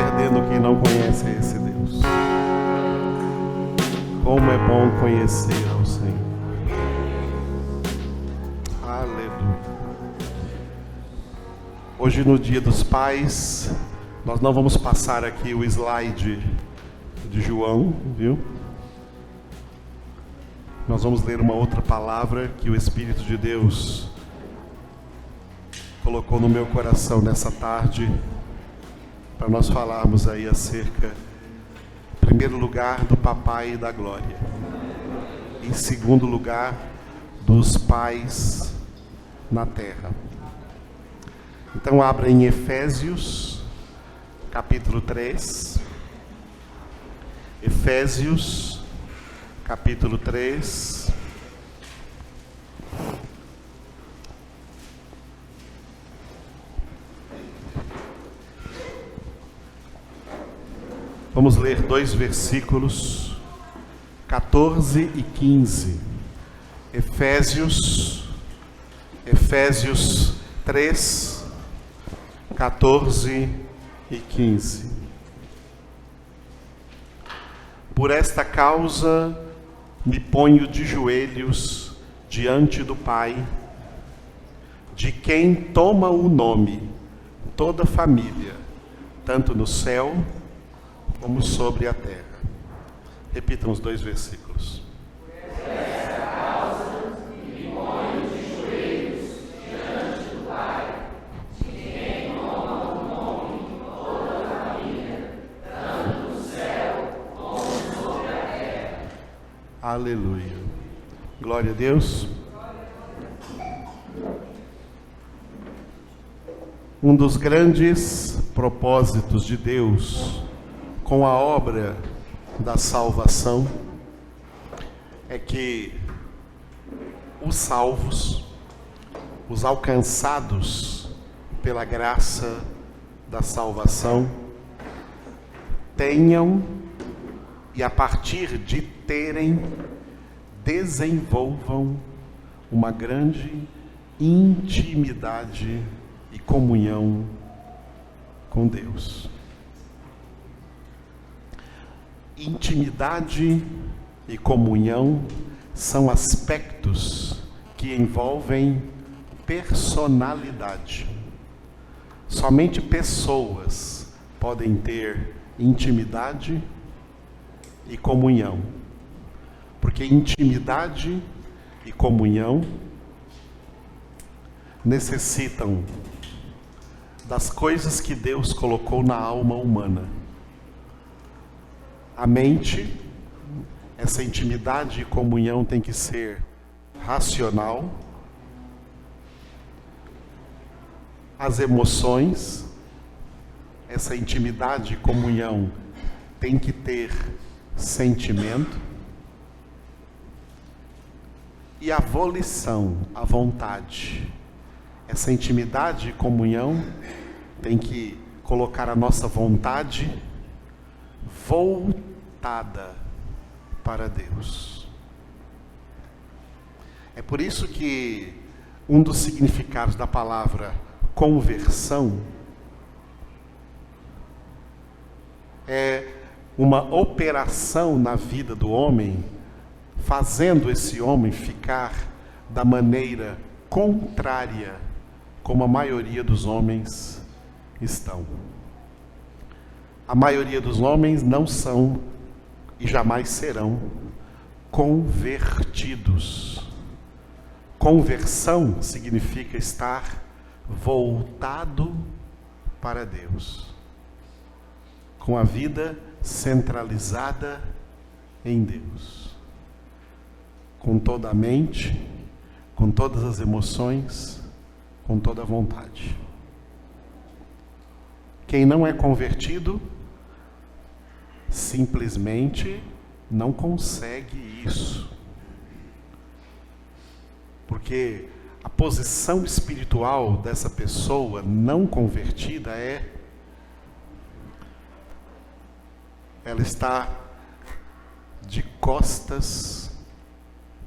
perdendo quem não conhece esse Deus. Como é bom conhecer ao Senhor. Aleluia. Hoje, no Dia dos Pais, nós não vamos passar aqui o slide de João, viu? Nós vamos ler uma outra palavra que o Espírito de Deus colocou no meu coração nessa tarde, para nós falarmos aí acerca, em primeiro lugar, do Papai e da Glória. Em segundo lugar, dos pais na terra. Então abra em Efésios, capítulo 3. Efésios, capítulo 3. Vamos ler dois versículos, 14 e 15. Efésios 3, 14 e 15. Por esta causa me ponho de joelhos diante do Pai, de quem toma o nome toda a família, tanto no céu como sobre a terra. Repitam os dois versículos. Por esta causa me ponho de joelhos diante do Pai, de quem toma o nome toda a família, tanto no céu como sobre a terra. Aleluia. Glória a Deus. Um dos grandes propósitos de Deus com a obra da salvação é que os salvos, os alcançados pela graça da salvação, tenham e a partir de terem, desenvolvam uma grande intimidade e comunhão com Deus. Intimidade e comunhão são aspectos que envolvem personalidade. Somente pessoas podem ter intimidade e comunhão, porque intimidade e comunhão necessitam das coisas que Deus colocou na alma humana. A mente, essa intimidade e comunhão tem que ser racional. As emoções, essa intimidade e comunhão tem que ter sentimento. E a volição, a vontade, essa intimidade e comunhão tem que colocar a nossa vontade voltada para Deus. É por isso que um dos significados da palavra conversão é uma operação na vida do homem, fazendo esse homem ficar da maneira contrária como a maioria dos homens estão. A maioria dos homens não são e jamais serão convertidos. Conversão significa estar voltado para Deus, com a vida centralizada em Deus, com toda a mente, com todas as emoções, com toda a vontade. Quem não é convertido simplesmente não consegue isso. Porque a posição espiritual dessa pessoa não convertida ela está de costas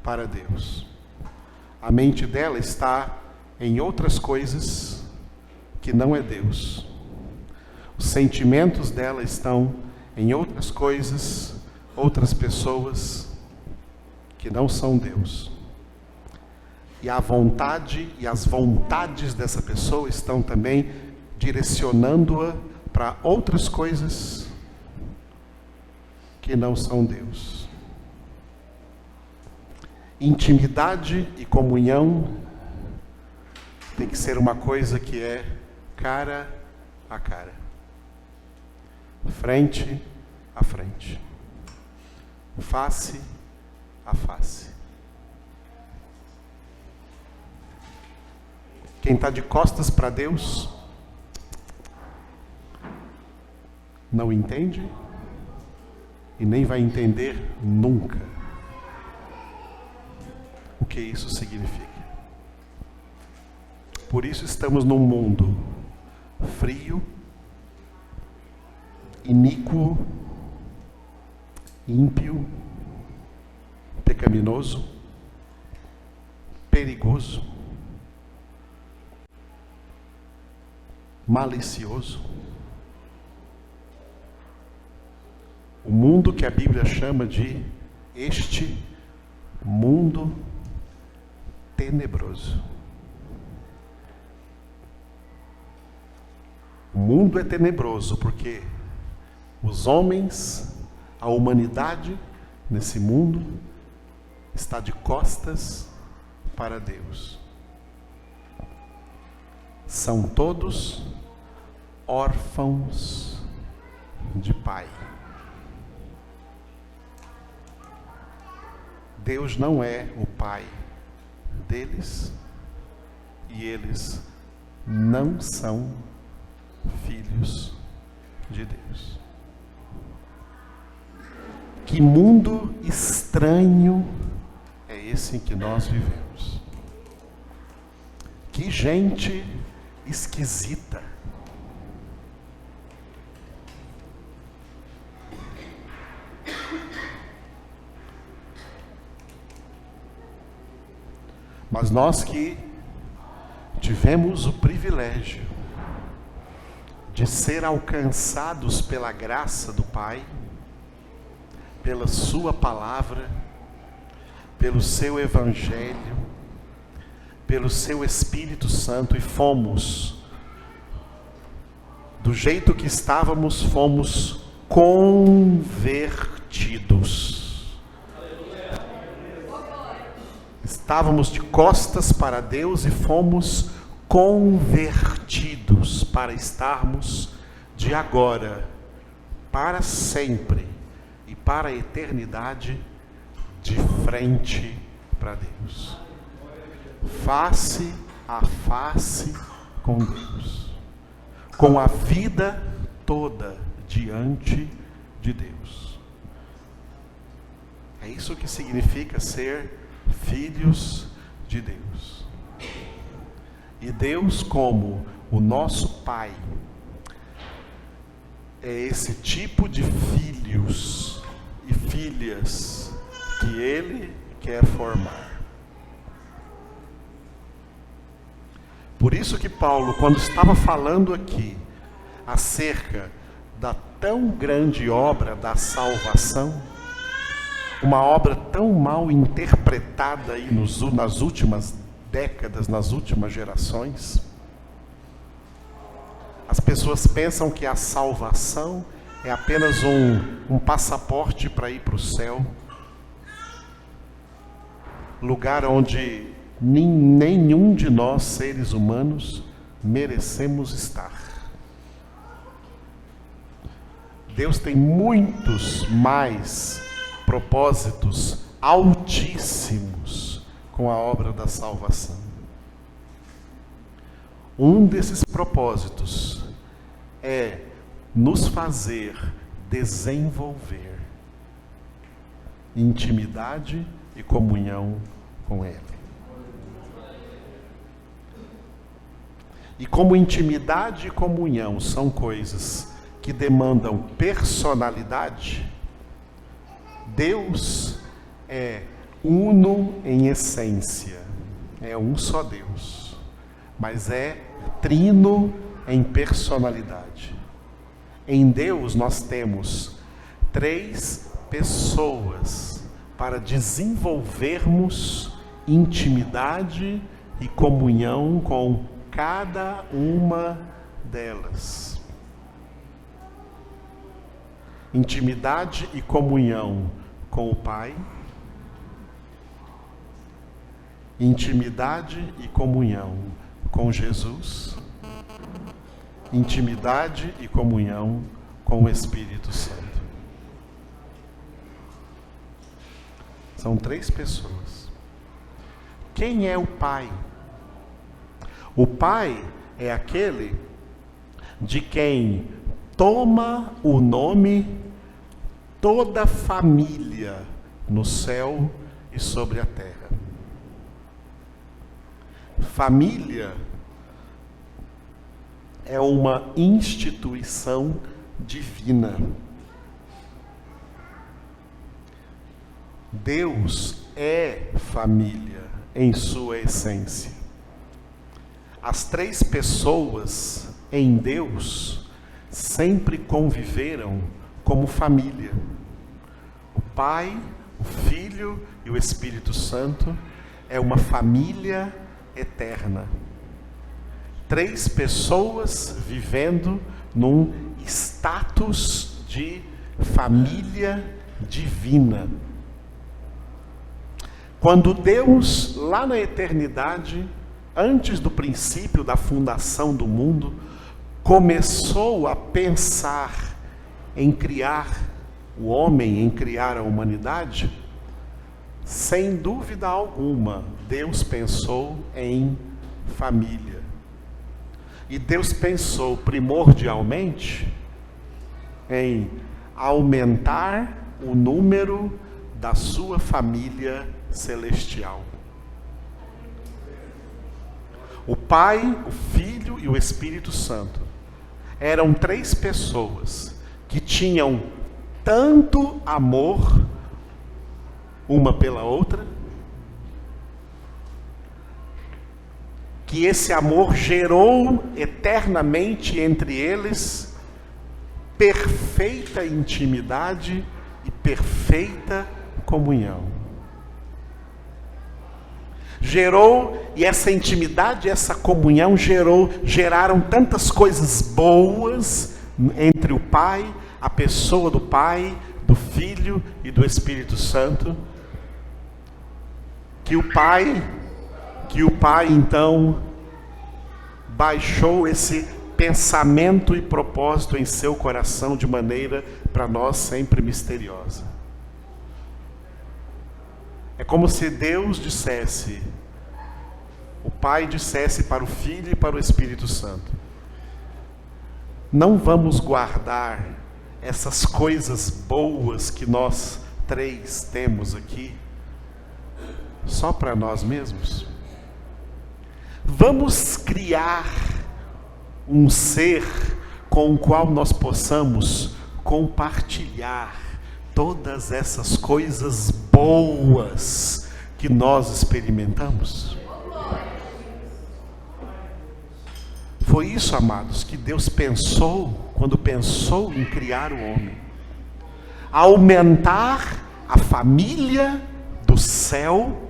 para Deus. A mente dela está em outras coisas que não é Deus. Os sentimentos dela estão em outras coisas, outras pessoas que não são Deus. E a vontade e as vontades dessa pessoa estão também direcionando-a para outras coisas que não são Deus. Intimidade e comunhão tem que ser uma coisa que é cara a cara, frente a frente, face a face. Quem está de costas para Deus não entende e nem vai entender nunca o que isso significa. Por isso estamos num mundo frio, iníquo, ímpio, pecaminoso, perigoso, malicioso. O mundo que a Bíblia chama de este mundo tenebroso. O mundo é tenebroso porque os homens, a humanidade nesse mundo está de costas para Deus. São todos órfãos de pai. Deus não é o pai deles e eles não são filhos de Deus. Que mundo estranho é esse em que nós vivemos? Que gente esquisita. Mas nós que tivemos o privilégio de ser alcançados pela graça do Pai, pela sua palavra, pelo seu evangelho, pelo seu Espírito Santo, e fomos, do jeito que estávamos, fomos convertidos. Estávamos de costas para Deus e fomos convertidos para estarmos de agora, para sempre e para a eternidade, de frente para Deus. Face a face com Deus. Com a vida toda diante de Deus. É isso que significa ser filhos de Deus. E Deus, como o nosso Pai, é esse tipo de filhos e filhas que Ele quer formar. Por isso que Paulo, quando estava falando aqui acerca da tão grande obra da salvação, uma obra tão mal interpretada aí nas últimas décadas, nas últimas gerações. As pessoas pensam que a salvação é apenas um passaporte para ir para o céu, lugar onde nenhum de nós, seres humanos, merecemos estar. Deus tem muitos mais propósitos altíssimos com a obra da salvação. Um desses propósitos é nos fazer desenvolver intimidade e comunhão com Ele. E como intimidade e comunhão são coisas que demandam personalidade, Deus é uno em essência, é um só Deus, mas é trino em personalidade. Em Deus nós temos 3 pessoas para desenvolvermos intimidade e comunhão com cada uma delas. Intimidade e comunhão com o Pai. Intimidade e comunhão com Jesus. Intimidade e comunhão com o Espírito Santo. São 3 pessoas. Quem é o Pai? O Pai é aquele de quem toma o nome toda família no céu e sobre a terra. Família é uma instituição divina. Deus é família em sua essência. As 3 pessoas em Deus sempre conviveram como família. O Pai, o Filho e o Espírito Santo é uma família eterna. 3 pessoas vivendo num status de família divina. Quando Deus, lá na eternidade, antes do princípio da fundação do mundo, começou a pensar em criar o homem, em criar a humanidade, sem dúvida alguma, Deus pensou em família. E Deus pensou primordialmente em aumentar o número da sua família celestial. O Pai, o Filho e o Espírito Santo eram 3 pessoas que tinham tanto amor uma pela outra, que esse amor gerou eternamente entre eles perfeita intimidade e perfeita comunhão. E essa intimidade, essa comunhão geraram tantas coisas boas entre o Pai, a pessoa do Pai, do Filho e do Espírito Santo, que o Pai então baixou esse pensamento e propósito em seu coração de maneira para nós sempre misteriosa. É como se Deus dissesse, o Pai dissesse para o Filho e para o Espírito Santo: não vamos guardar essas coisas boas que nós 3 temos aqui só para nós mesmos. Vamos criar um ser com o qual nós possamos compartilhar todas essas coisas boas que nós experimentamos. Foi isso, amados, que Deus pensou quando pensou em criar o homem. Aumentar a família do céu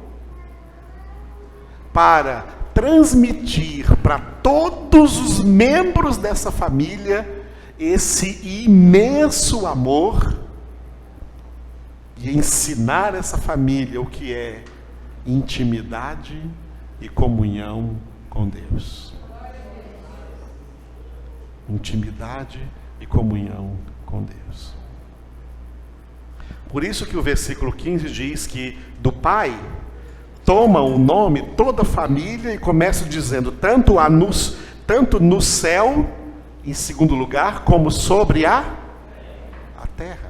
para transmitir para todos os membros dessa família esse imenso amor e ensinar essa família o que é intimidade e comunhão com Deus. Intimidade e comunhão com Deus. Por isso que o versículo 15 diz que do Pai toma o nome toda a família e começa dizendo tanto no céu, em segundo lugar, como sobre a terra.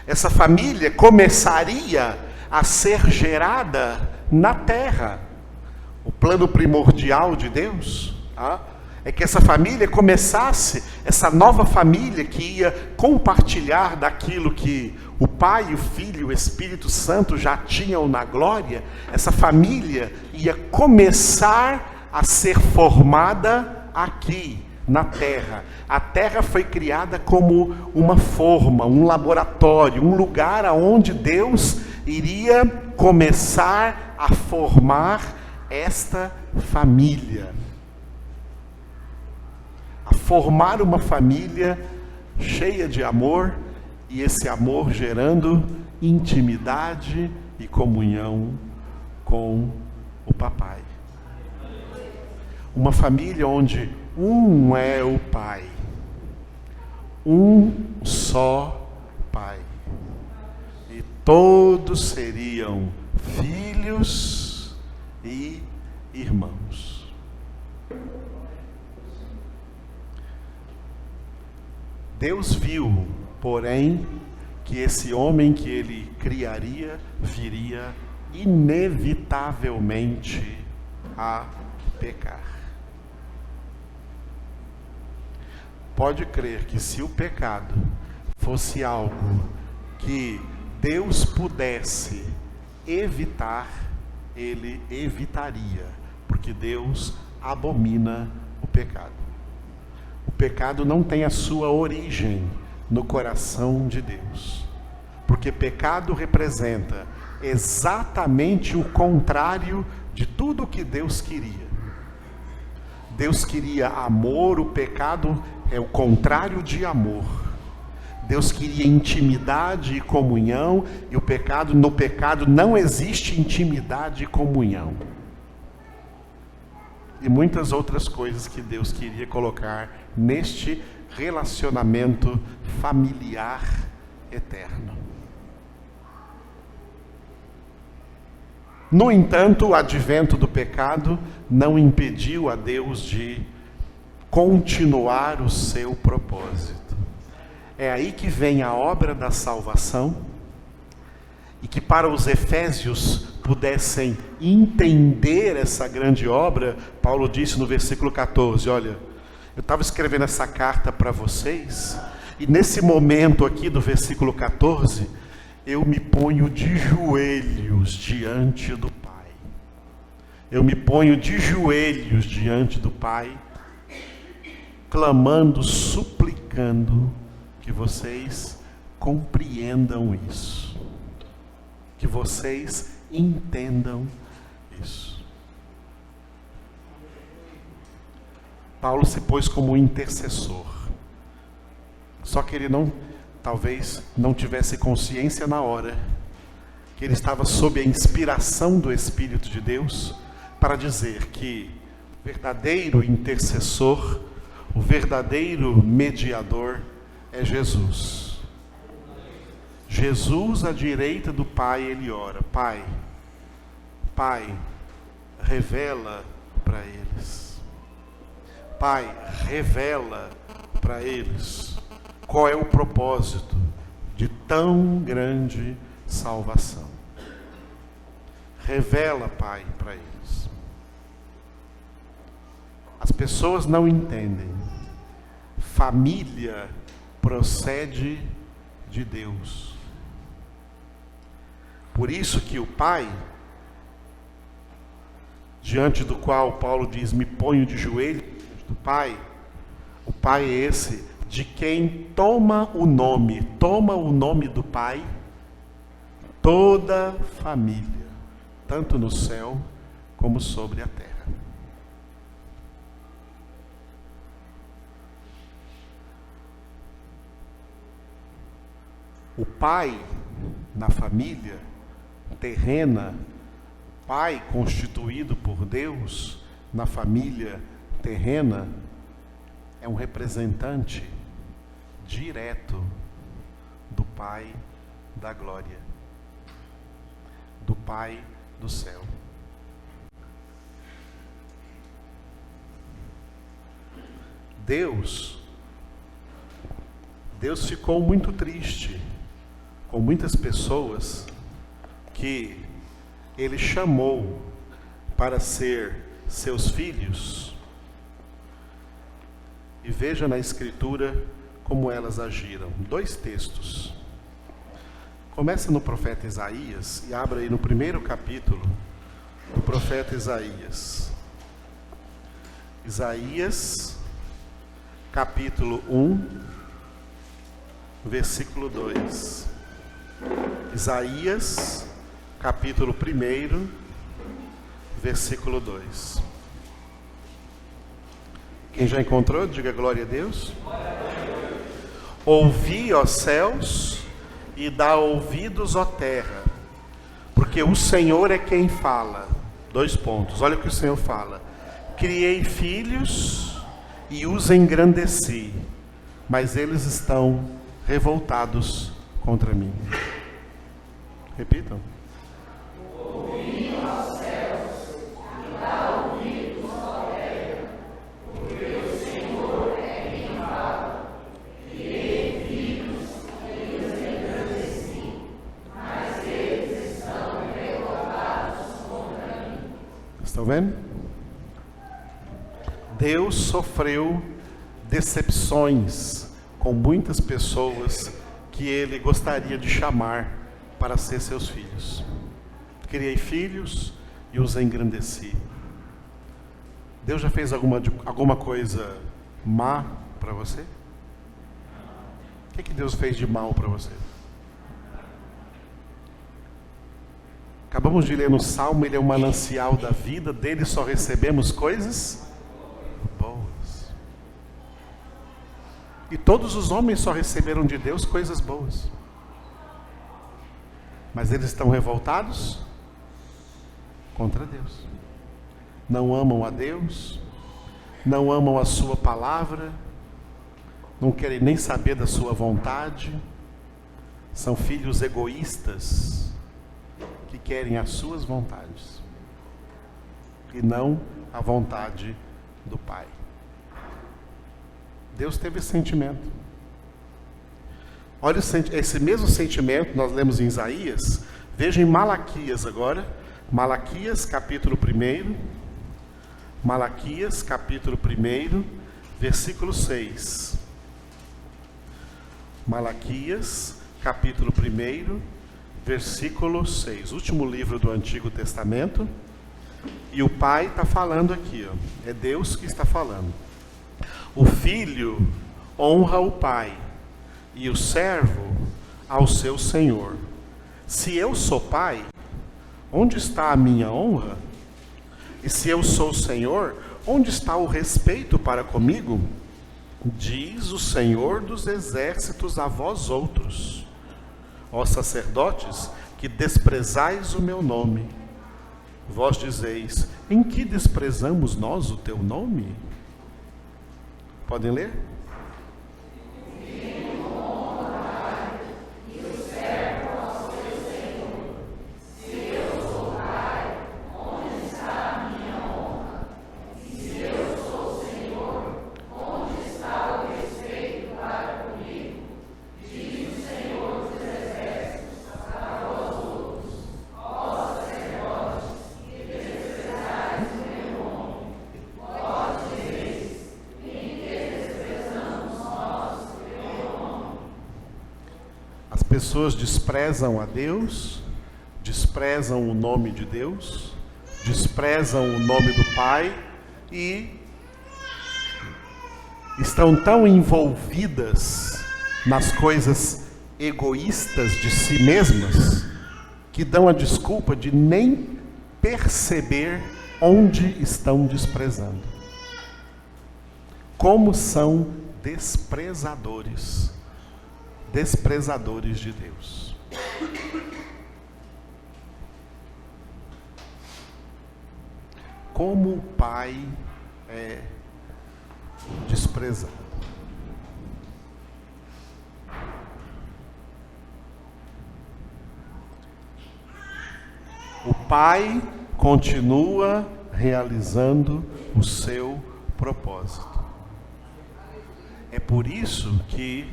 Essa família começaria a ser gerada na terra. O plano primordial de Deus é que essa família começasse, essa nova família que ia compartilhar daquilo que o Pai, o Filho e o Espírito Santo já tinham na glória. Essa família ia começar a ser formada aqui, na terra. A terra foi criada como uma forma, um laboratório, um lugar onde Deus iria começar a formar esta família. A formar uma família cheia de amor, e esse amor gerando intimidade e comunhão com o papai. Uma família onde um é o pai, um só pai, e todos seriam filhos e irmãos. Deus viu, porém, que esse homem que ele criaria viria inevitavelmente a pecar. Pode crer que se o pecado fosse algo que Deus pudesse evitar, ele evitaria, porque Deus abomina o pecado. O pecado não tem a sua origem no coração de Deus, porque pecado representa exatamente o contrário de tudo o que Deus queria. Deus queria amor, o pecado é o contrário de amor. Deus queria intimidade e comunhão, e no pecado não existe intimidade e comunhão. E muitas outras coisas que Deus queria colocar neste relacionamento familiar eterno. No entanto, o advento do pecado não impediu a Deus de continuar o seu propósito. É aí que vem a obra da salvação, e que para os efésios pudessem entender essa grande obra, Paulo disse no versículo 14, olha, eu estava escrevendo essa carta para vocês, e nesse momento aqui do versículo 14, eu me ponho de joelhos diante do Pai. Eu me ponho de joelhos diante do Pai, clamando, suplicando que vocês compreendam isso, que vocês entendam isso. Paulo se pôs como intercessor, só que ele talvez não tivesse consciência na hora que ele estava sob a inspiração do Espírito de Deus para dizer que o verdadeiro intercessor, o verdadeiro mediador é Jesus. Jesus à direita do Pai, ele ora, Pai, revela para eles. Pai, revela para eles qual é o propósito de tão grande salvação. Revela, Pai, para eles. As pessoas não entendem. Família procede de Deus. Por isso que o Pai, diante do qual Paulo diz, me ponho de joelho diante do Pai, o Pai é esse de quem toma o nome do Pai, toda família, tanto no céu como sobre a terra. O pai na família terrena, pai constituído por Deus na família terrena, é um representante direto do Pai da glória, do Pai do céu. Deus ficou muito triste com muitas pessoas que Ele chamou para ser seus filhos. E veja na Escritura como elas agiram. 2 textos. Começa no profeta Isaías e abra aí no 1º capítulo do profeta Isaías. Isaías, capítulo 1, versículo 2. Isaías, capítulo 1, versículo 2. Quem já encontrou, diga glória a Deus. Ouvi, ó céus, e dá ouvidos, ó terra, porque o Senhor é quem fala. 2 pontos, olha o que o Senhor fala. Criei filhos e os engrandeci, mas eles estão revoltados contra mim. Repitam. Ouvi, ó céus, e dá ouvidos, ó terra, porque o Senhor é quem fala. Criei filhos e os engrandeci, mas eles estão revoltados contra mim. Estão vendo? Deus sofreu decepções com muitas pessoas que Ele gostaria de chamar para ser seus filhos. Criei filhos e os engrandeci. Deus já fez alguma coisa má para você? O que Deus fez de mal para você? Acabamos de ler no Salmo, Ele é um manancial da vida, dele só recebemos coisas boas. E todos os homens só receberam de Deus coisas boas. Mas eles estão revoltados contra Deus. Não amam a Deus, não amam a sua palavra, não querem nem saber da sua vontade. São filhos egoístas que querem as suas vontades e não a vontade do Pai. Deus teve esse sentimento. Olha esse mesmo sentimento, nós lemos em Isaías. Veja em Malaquias agora. Malaquias, capítulo 1. Malaquias, capítulo 1, versículo 6. Malaquias, capítulo 1, versículo 6. Último livro do Antigo Testamento. E o Pai está falando aqui, ó. É Deus que está falando. O filho honra o pai, e o servo ao seu senhor. Se eu sou pai, onde está a minha honra? E se eu sou senhor, onde está o respeito para comigo? Diz o Senhor dos exércitos a vós outros, ó sacerdotes, que desprezais o meu nome. Vós dizeis: em que desprezamos nós o teu nome? Podem ler? Pessoas desprezam a Deus, desprezam o nome de Deus, desprezam o nome do Pai e estão tão envolvidas nas coisas egoístas de si mesmas que dão a desculpa de nem perceber onde estão desprezando. Como são desprezadores de Deus. Como o Pai é desprezado. O Pai continua realizando o seu propósito. É por isso que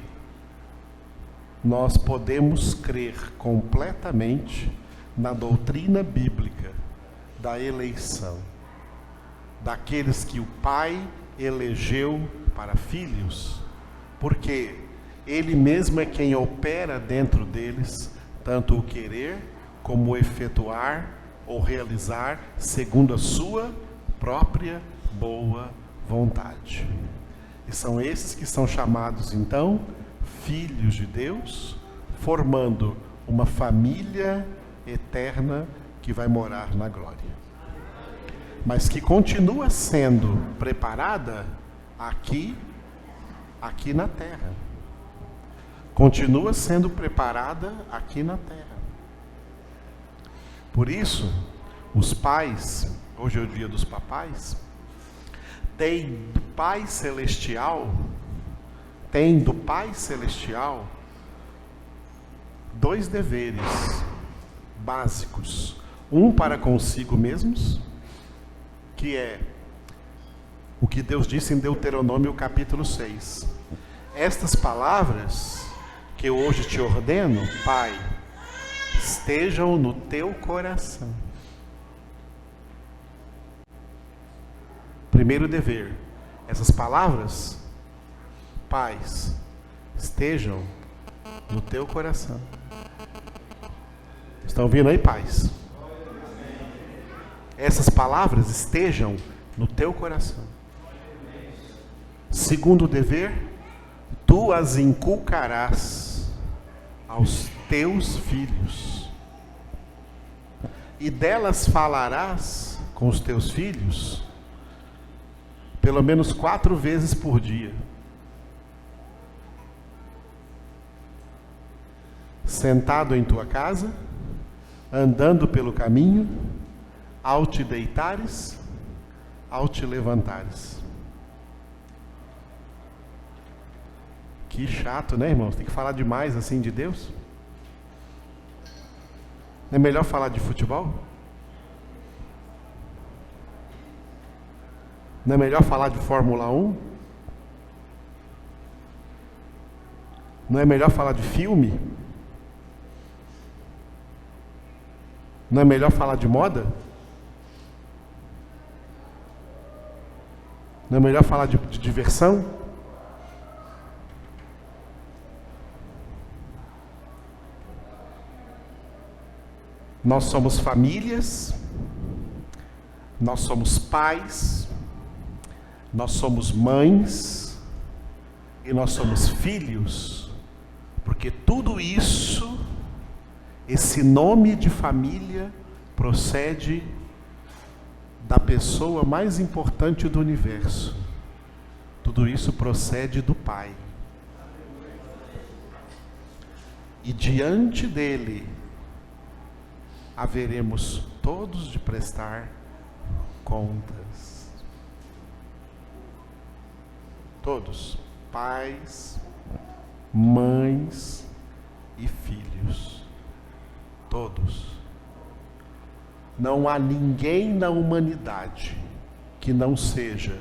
nós podemos crer completamente na doutrina bíblica da eleição, daqueles que o Pai elegeu para filhos, porque Ele mesmo é quem opera dentro deles, tanto o querer como o efetuar ou realizar segundo a sua própria boa vontade. E são esses que são chamados, então, filhos de Deus, formando uma família eterna que vai morar na glória. Mas que continua sendo preparada aqui na terra. Continua sendo preparada aqui na terra. Por isso, os pais, hoje é o dia dos papais, tem do Pai Celestial dois deveres básicos. Um para consigo mesmos, que é o que Deus disse em Deuteronômio capítulo 6. Estas palavras que eu hoje te ordeno, Pai, estejam no teu coração. Primeiro dever, essas palavras, pais, estejam no teu coração. Estão ouvindo aí, pais? Essas palavras estejam no teu coração. Segundo dever, tu as inculcarás aos teus filhos, e delas falarás com os teus filhos pelo menos 4 vezes por dia. Sentado em tua casa, andando pelo caminho, ao te deitares, ao te levantares. Que chato, né, irmãos? Tem que falar demais assim de Deus? Não é melhor falar de futebol? Não é melhor falar de Fórmula 1? Não é melhor falar de filme? Não é melhor falar de moda? Não é melhor falar de diversão? Nós somos famílias, nós somos pais, nós somos mães e nós somos filhos, porque tudo isso, esse nome de família, procede da pessoa mais importante do universo. Tudo isso procede do Pai. E diante dele, haveremos todos de prestar contas. Todos, pais, mães e filhos. Todos. Não há ninguém na humanidade que não seja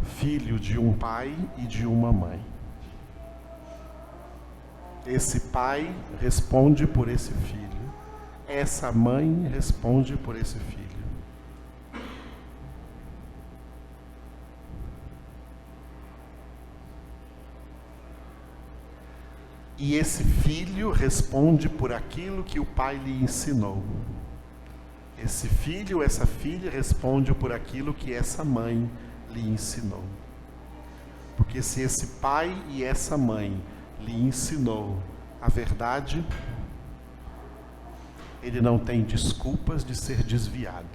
filho de um pai e de uma mãe. Esse pai responde por esse filho. Essa mãe responde por esse filho. E esse filho responde por aquilo que o pai lhe ensinou. Esse filho, essa filha responde por aquilo que essa mãe lhe ensinou. Porque se esse pai e essa mãe lhe ensinou a verdade, ele não tem desculpas de ser desviado.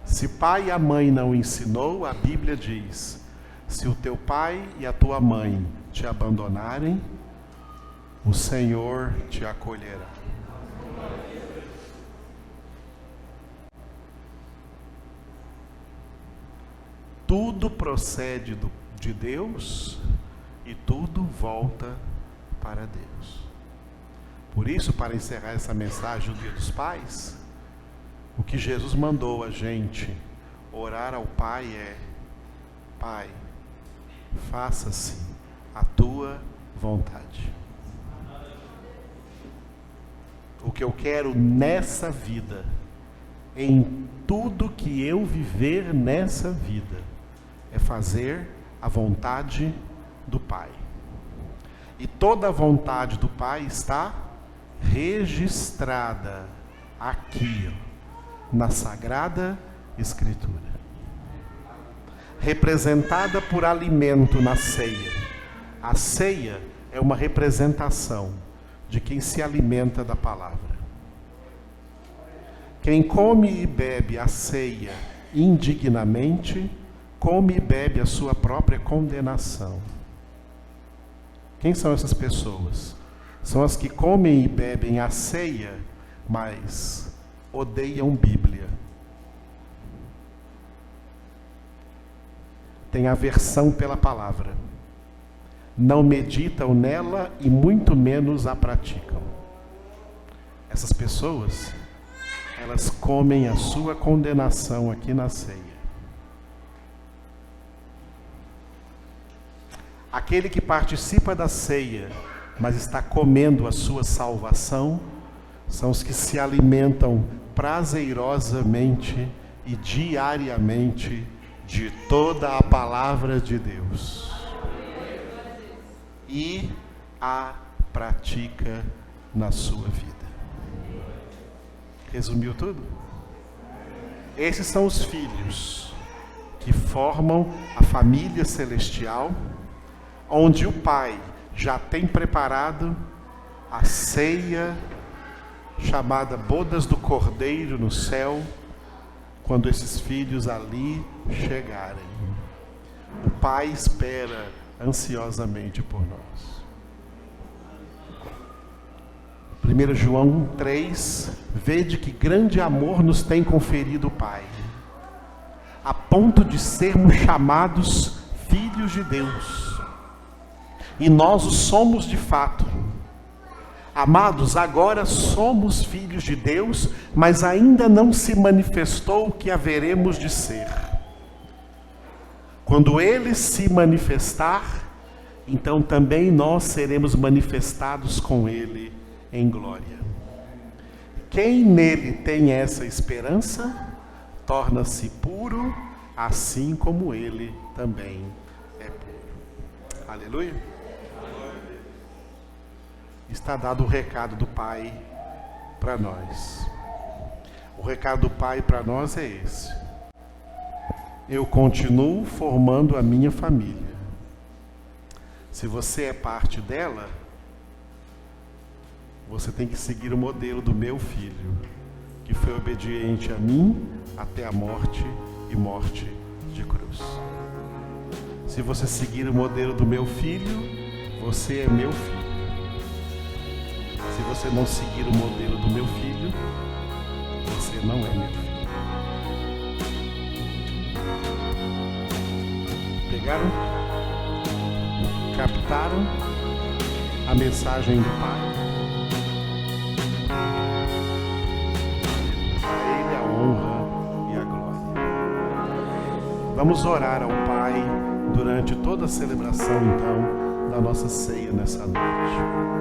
Se pai e a mãe não ensinou, a Bíblia diz: se o teu pai e a tua mãe te abandonarem, o Senhor te acolherá. Tudo procede de Deus e tudo volta para Deus. Por isso, para encerrar essa mensagem do Dia dos Pais, o que Jesus mandou a gente orar ao Pai é: Pai, faça-se a tua vontade. O que eu quero nessa vida, em tudo que eu viver nessa vida, é fazer a vontade do Pai. E toda a vontade do Pai está registrada aqui, na Sagrada Escritura. Representada por alimento na ceia. A ceia é uma representação de quem se alimenta da palavra. Quem come e bebe a ceia indignamente, come e bebe a sua própria condenação. Quem são essas pessoas? São as que comem e bebem a ceia, mas odeiam Bíblia. Têm aversão pela palavra. Não meditam nela e muito menos a praticam. Essas pessoas, elas comem a sua condenação aqui na ceia. Aquele que participa da ceia, mas está comendo a sua salvação, são os que se alimentam prazerosamente e diariamente de toda a palavra de Deus. E a pratica na sua vida. Resumiu tudo? Esses são os filhos que formam a família celestial, onde o Pai já tem preparado a ceia chamada Bodas do Cordeiro no céu, quando esses filhos ali chegarem. O Pai espera ansiosamente por nós. 1 João 3, vede que grande amor nos tem conferido o Pai, a ponto de sermos chamados filhos de Deus. E nós o somos de fato. Amados, agora somos filhos de Deus, mas ainda não se manifestou o que haveremos de ser. Quando Ele se manifestar, então também nós seremos manifestados com Ele em glória. Quem nele tem essa esperança, torna-se puro, assim como Ele também é puro. Aleluia. Está dado o recado do Pai para nós. O recado do Pai para nós é esse: eu continuo formando a minha família. Se você é parte dela, você tem que seguir o modelo do meu filho, que foi obediente a mim até a morte e morte de cruz. Se você seguir o modelo do meu filho, você é meu filho. Se você não seguir o modelo do meu filho, você não é meu filho. Pegaram? Captaram a mensagem do Pai? A Ele a honra e a glória. Vamos orar ao Pai durante toda a celebração, então, da nossa ceia nessa noite.